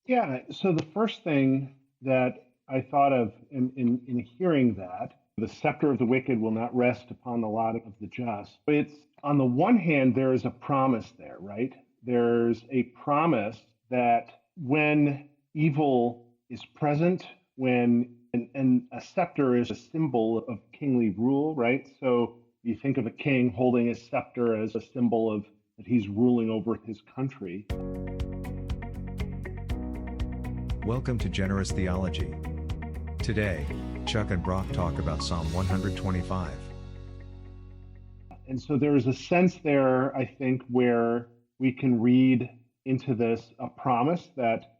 Yeah. So the first thing that I thought of in hearing that, the scepter of the wicked will not rest upon the lot of the just. It's on the one hand, there is a promise there, right? There's a promise that when evil is present, and a scepter is a symbol of kingly rule, right? So you think of a king holding his scepter as a symbol of that he's ruling over his country. Welcome to Generous Theology. Today, Chuck and Brock talk about Psalm 125. And so there is a sense there, I think, where we can read into this a promise that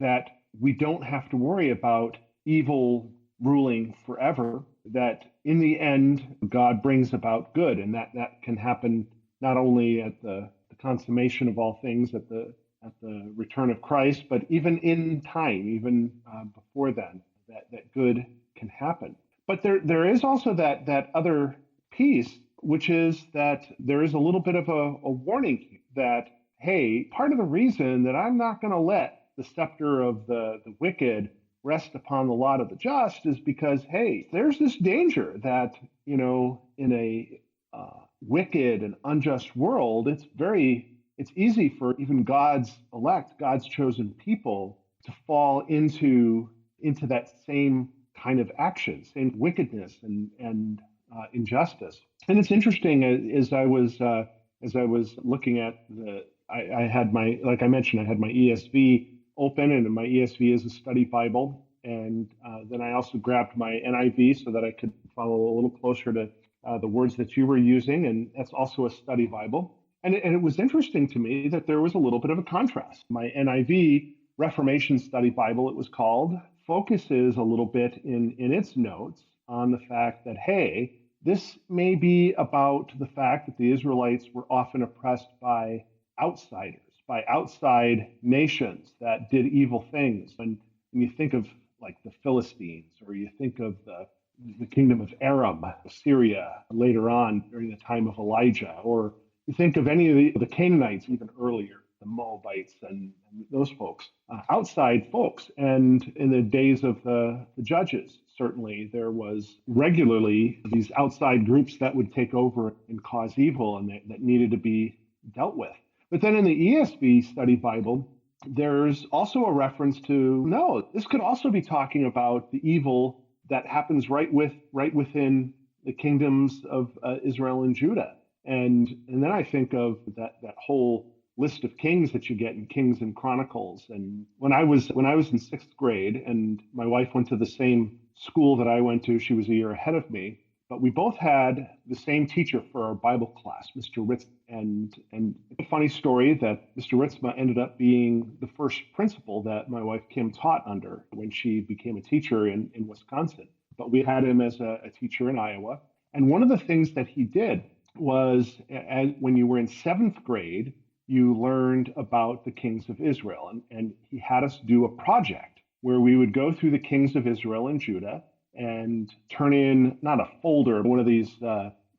we don't have to worry about evil ruling forever, that in the end God brings about good, and that can happen not only at the consummation of all things at the return of Christ, but even in time, even before then, that good can happen. But there is also that other piece, which is that there is a little bit of a warning that, hey, part of the reason that I'm not going to let the scepter of the wicked rest upon the lot of the just is because, hey, there's this danger that, in a wicked and unjust world, it's easy for even God's elect, God's chosen people to fall into that same kind of action, same wickedness and injustice. And it's interesting as I was looking at I had my, like I mentioned, I had my ESV open, and my ESV is a study Bible, and then I also grabbed my NIV so that I could follow a little closer to the words that you were using, and that's also a study Bible. And it was interesting to me that there was a little bit of a contrast. My NIV Reformation Study Bible, it was called, focuses a little bit in its notes on the fact that, hey, this may be about the fact that the Israelites were often oppressed by outsiders, by outside nations that did evil things. And when you think of like the Philistines, or you think of the kingdom of Aram, Syria, later on during the time of Elijah, or you think of any of the Canaanites even earlier, the Moabites and those folks, outside folks. And in the days of the judges, certainly there was regularly these outside groups that would take over and cause evil, and that needed to be dealt with. But then in the ESV Study Bible, there's also a reference to, no, this could also be talking about the evil that happens right within the kingdoms of Israel and Judah. And then I think of that whole list of kings that you get in Kings and Chronicles. And when I was in sixth grade, and my wife went to the same school that I went to, she was a year ahead of me, but we both had the same teacher for our Bible class, Mr. Ritz. And a funny story that Mr. Ritzma ended up being the first principal that my wife Kim taught under when she became a teacher in Wisconsin. But we had him as a teacher in Iowa. And one of the things that he did was, when you were in seventh grade, you learned about the kings of Israel. And he had us do a project where we would go through the kings of Israel and Judah and turn in, not a folder, but one of these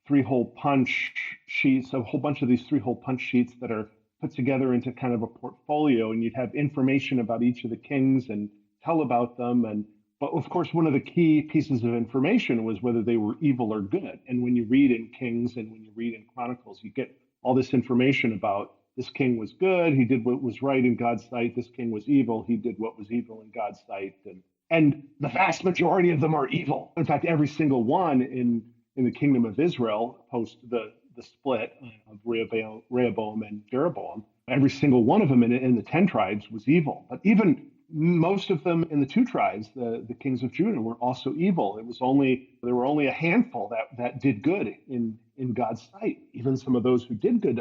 three-hole punch sheets, a whole bunch of these three-hole punch sheets that are put together into kind of a portfolio, and you'd have information about each of the kings and tell about them. But of course, one of the key pieces of information was whether they were evil or good. And when you read in Kings and when you read in Chronicles, you get all this information about this king was good, he did what was right in God's sight. This king was evil, he did what was evil in God's sight. And the vast majority of them are evil. In fact, every single one in the kingdom of Israel, post the split of Rehoboam and Jeroboam, every single one of them in the 10 tribes was evil. But even most of them in the two tribes, the kings of Judah, were also evil. There were only a handful that did good in God's sight. Even some of those who did good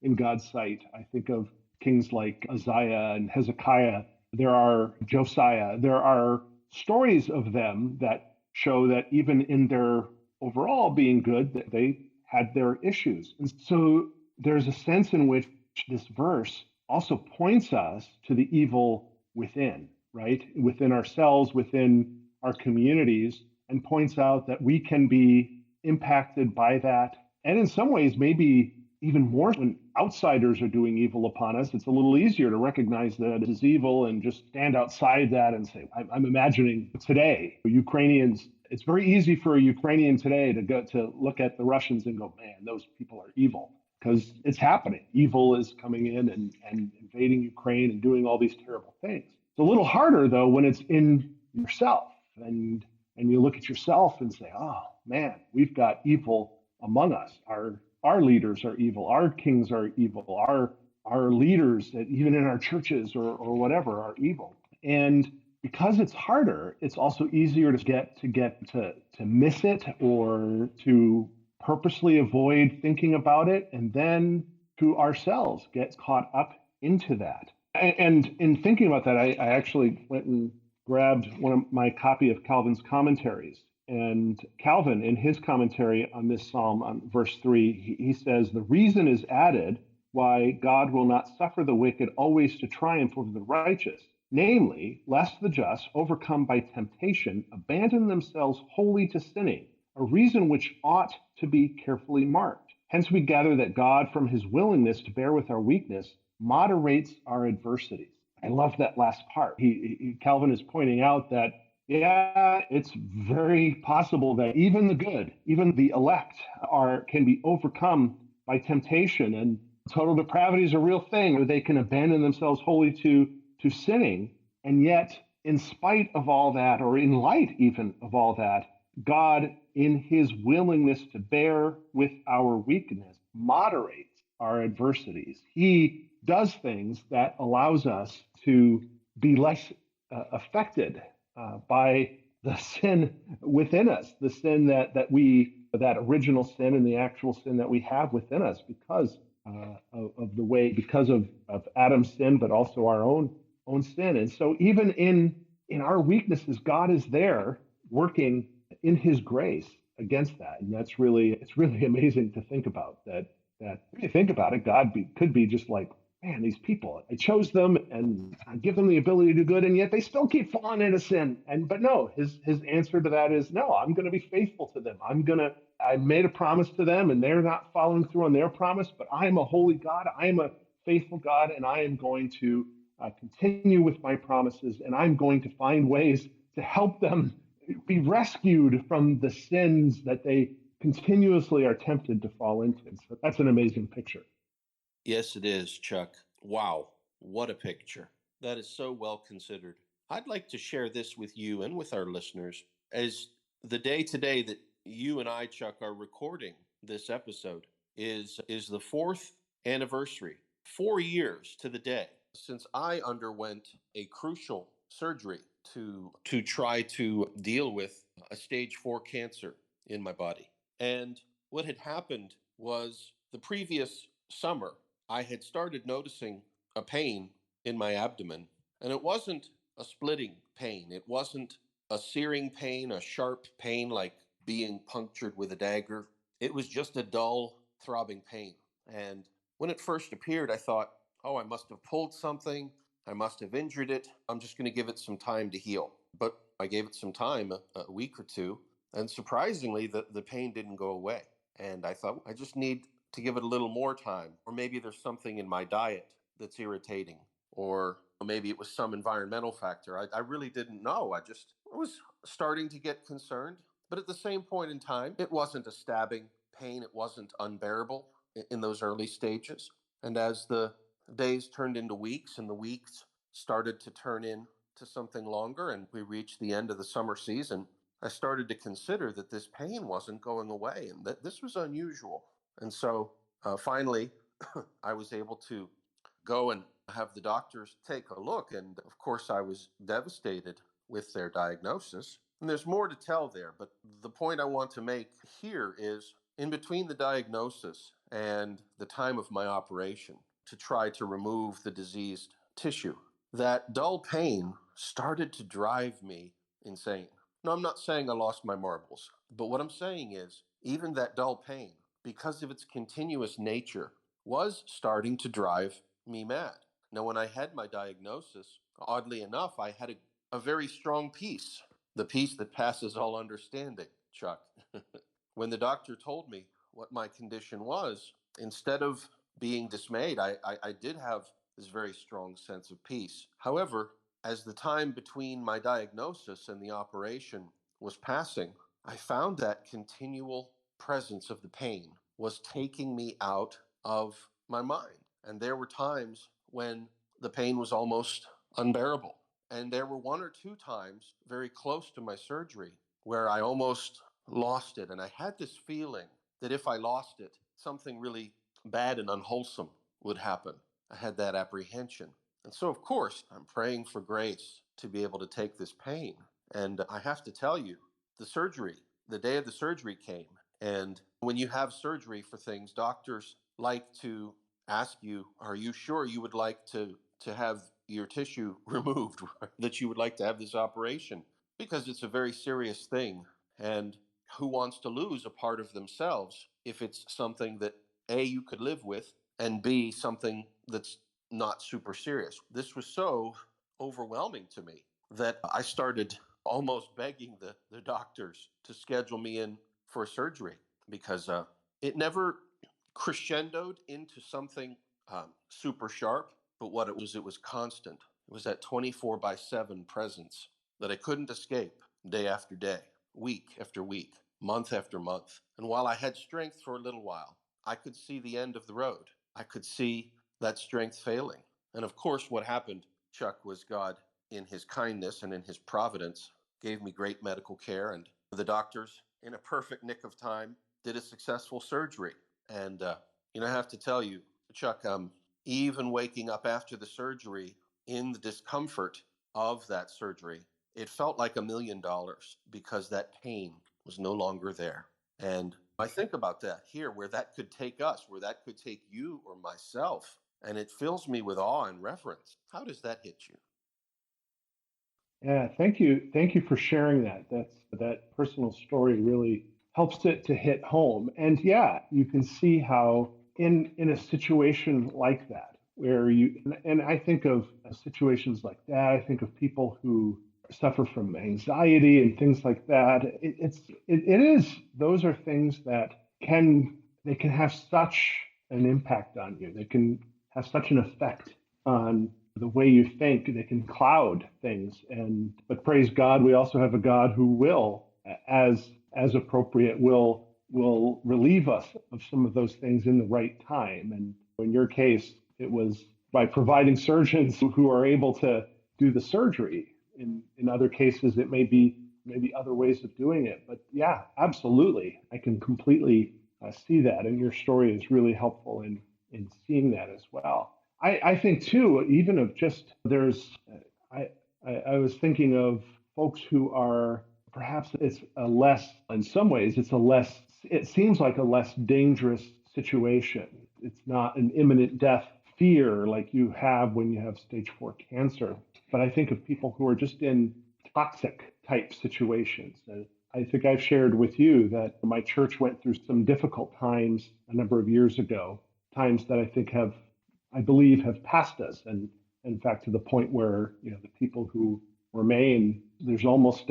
in God's sight. I think of kings like Uzziah and Hezekiah. There are Josiah. There are stories of them that show that even in their overall being good, that they had their issues. And so there's a sense in which this verse also points us to the evil within, right? Within ourselves, within our communities, and points out that we can be impacted by that. And in some ways, maybe even more when outsiders are doing evil upon us. It's a little easier to recognize that it is evil and just stand outside that and say, I'm imagining today, Ukrainians, it's very easy for a Ukrainian today to go to look at the Russians and go, man, those people are evil because it's happening. Evil is coming in and invading Ukraine and doing all these terrible things. It's a little harder though when it's in yourself and you look at yourself and say, oh man, we've got evil among us. Our leaders are evil. Our kings are evil. Our leaders, even in our churches or whatever, are evil. And because it's harder, it's also easier to miss it or to purposely avoid thinking about it, and then to ourselves get caught up into that. And in thinking about that, I actually went and grabbed one of my copy of Calvin's commentaries. And Calvin, in his commentary on this psalm, on verse 3, he says, the reason is added why God will not suffer the wicked always to triumph over the righteous, namely, lest the just, overcome by temptation, abandon themselves wholly to sinning, a reason which ought to be carefully marked. Hence, we gather that God, from his willingness to bear with our weakness, moderates our adversities. I love that last part. Calvin is pointing out that, yeah, it's very possible that even the good, even the elect, can be overcome by temptation, and total depravity is a real thing, or they can abandon themselves wholly to sinning. And yet, in spite of all that, or in light even of all that, God, in his willingness to bear with our weakness, moderates our adversities. He does things that allows us to be less affected by the sin within us, the sin that original sin and the actual sin that we have within us because because of Adam's sin, but also our own sin. And so even in our weaknesses, God is there working in his grace against that. And it's really amazing to think about that when you think about it, God could be just like, man, these people, I chose them and I give them the ability to do good, and yet they still keep falling into sin. But no, his answer to that is no, I'm going to be faithful to them. I made a promise to them and they're not following through on their promise, but I am a holy God. I am a faithful God, and I am going to continue with my promises, and I'm going to find ways to help them be rescued from the sins that they continuously are tempted to fall into. So that's an amazing picture. Yes, it is, Chuck. Wow, what a picture. That is so well considered. I'd like to share this with you and with our listeners as the day today that you and I, Chuck, are recording this episode is the fourth anniversary, 4 years to the day since I underwent a crucial surgery to try to deal with a stage 4 cancer in my body. And what had happened was the previous summer, I had started noticing a pain in my abdomen, and it wasn't a splitting pain. It wasn't a searing pain, a sharp pain like being punctured with a dagger. It was just a dull, throbbing pain. And when it first appeared, I thought, oh, I must have pulled something. I must have injured it. I'm just going to give it some time to heal. But I gave it some time, a week or two, and surprisingly, the pain didn't go away. And I thought, I just need to give it a little more time. Or maybe there's something in my diet that's irritating. Or maybe it was some environmental factor. I really didn't know. I was starting to get concerned. But at the same point in time, it wasn't a stabbing pain. It wasn't unbearable in those early stages. And as the days turned into weeks and the weeks started to turn into something longer and we reached the end of the summer season, I started to consider that this pain wasn't going away and that this was unusual. And so finally, I was able to go and have the doctors take a look. And of course, I was devastated with their diagnosis. And there's more to tell there. But the point I want to make here is in between the diagnosis and the time of my operation to try to remove the diseased tissue, that dull pain started to drive me insane. No, I'm not saying I lost my marbles, but what I'm saying is even that dull pain, because of its continuous nature, was starting to drive me mad. Now, when I had my diagnosis, oddly enough, I had a very strong peace, the peace that passes all understanding, Chuck. When the doctor told me what my condition was, instead of being dismayed, I did have this very strong sense of peace. However, as the time between my diagnosis and the operation was passing, I found that continual presence of the pain was taking me out of my mind. And there were times when the pain was almost unbearable. And there were one or two times very close to my surgery where I almost lost it. And I had this feeling that if I lost it, something really bad and unwholesome would happen. I had that apprehension. And so, of course, I'm praying for grace to be able to take this pain. And I have to tell you, the day of the surgery came. And when you have surgery for things, doctors like to ask you, are you sure you would like to have your tissue removed, that you would like to have this operation? Because it's a very serious thing. And who wants to lose a part of themselves if it's something that A, you could live with, and B, something that's not super serious? This was so overwhelming to me that I started almost begging the doctors to schedule me in for surgery because it never crescendoed into something super sharp, but what it was constant. It was that 24/7 presence that I couldn't escape day after day, week after week, month after month. And while I had strength for a little while, I could see the end of the road. I could see that strength failing. And of course, what happened, Chuck, was God, in his kindness and in his providence, gave me great medical care. And the doctors, in a perfect nick of time, did a successful surgery. And, I have to tell you, Chuck, even waking up after the surgery in the discomfort of that surgery, it felt like $1,000,000 because that pain was no longer there. And I think about that here, where that could take us, where that could take you or myself. And it fills me with awe and reverence. How does that hit you? Yeah, thank you. Thank you for sharing that. That personal story really helps it to hit home. And yeah, you can see how in a situation like that, where and I think of situations like that, I think of people who suffer from anxiety and things like that. It is, those are things that they can have such an impact on you. They can have such an effect on the way you think. They can cloud things. But praise God, we also have a God who will, as appropriate, will relieve us of some of those things in the right time. And in your case, it was by providing surgeons who are able to do the surgery. In other cases, it may be maybe other ways of doing it. But yeah, absolutely, I can completely see that, and your story is really helpful in seeing that as well. I think too, even of just there's, I, I was thinking of folks who are perhaps it's a less, in some ways, it seems like a less dangerous situation. It's not an imminent death fear like you have when you have stage 4 cancer. But I think of people who are just in toxic type situations. I think I've shared with you that my church went through some difficult times a number of years ago, times that I believe, have passed us. And in fact, to the point where, the people who remain, there's almost,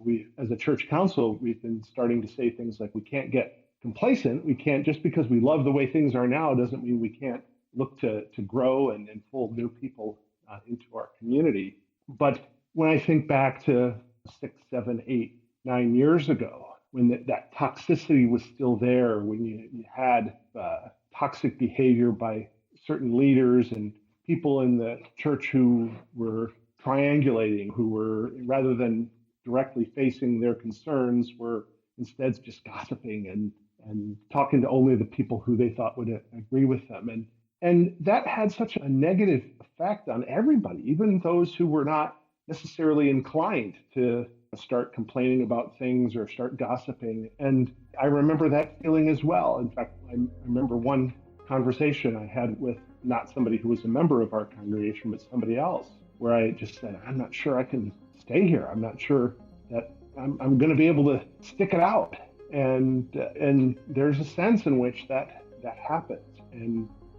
we, as a church council, we've been starting to say things like, we can't get complacent. We can't, just because we love the way things are now, doesn't mean we can't look to grow and fold new people into our community. But when I think back to 6, 7, 8, 9 years ago, when that toxicity was still there, when you had toxic behavior by certain leaders and people in the church who were triangulating, who were, rather than directly facing their concerns, were instead just gossiping and talking to only the people who they thought would agree with them. And that had such a negative effect on everybody, even those who were not necessarily inclined to start complaining about things or start gossiping. And I remember that feeling as well. In fact, I remember one conversation I had with not somebody who was a member of our congregation, but somebody else, where I just said, I'm not sure I can stay here. I'm not sure that I'm going to be able to stick it out. And there's a sense in which that happens.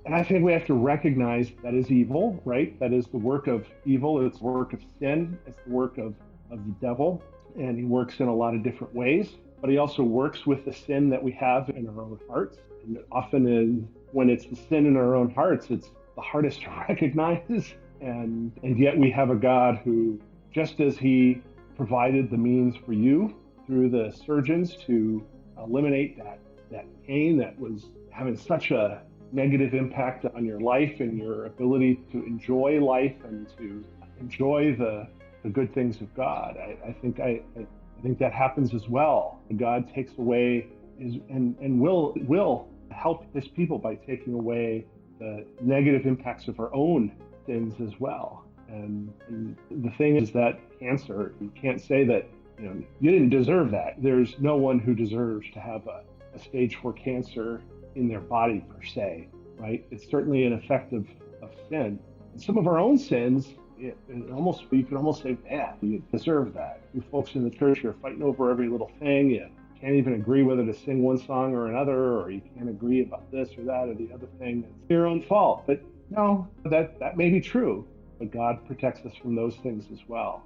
And I think we have to recognize that is evil, right? That is the work of evil. It's the work of sin. It's the work of the devil. And he works in a lot of different ways. But he also works with the sin that we have in our own hearts. And often when it's the sin in our own hearts, it's the hardest to recognize. And yet we have a God who, just as he provided the means for you through the surgeons to eliminate that pain that was having such a negative impact on your life and your ability to enjoy life and to enjoy the good things of God. I think that happens as well. God takes away and will help his people by taking away the negative impacts of our own sins as well. And the thing is that cancer, you can't say that you didn't deserve that. There's no one who deserves to have a stage 4 cancer in their body per se, right? It's certainly an effect of sin. And some of our own sins, you can almost say, yeah, you deserve that. You folks in the church, you're fighting over every little thing. You can't even agree whether to sing one song or another, or you can't agree about this or that or the other thing. It's your own fault. But no, that may be true, but God protects us from those things as well.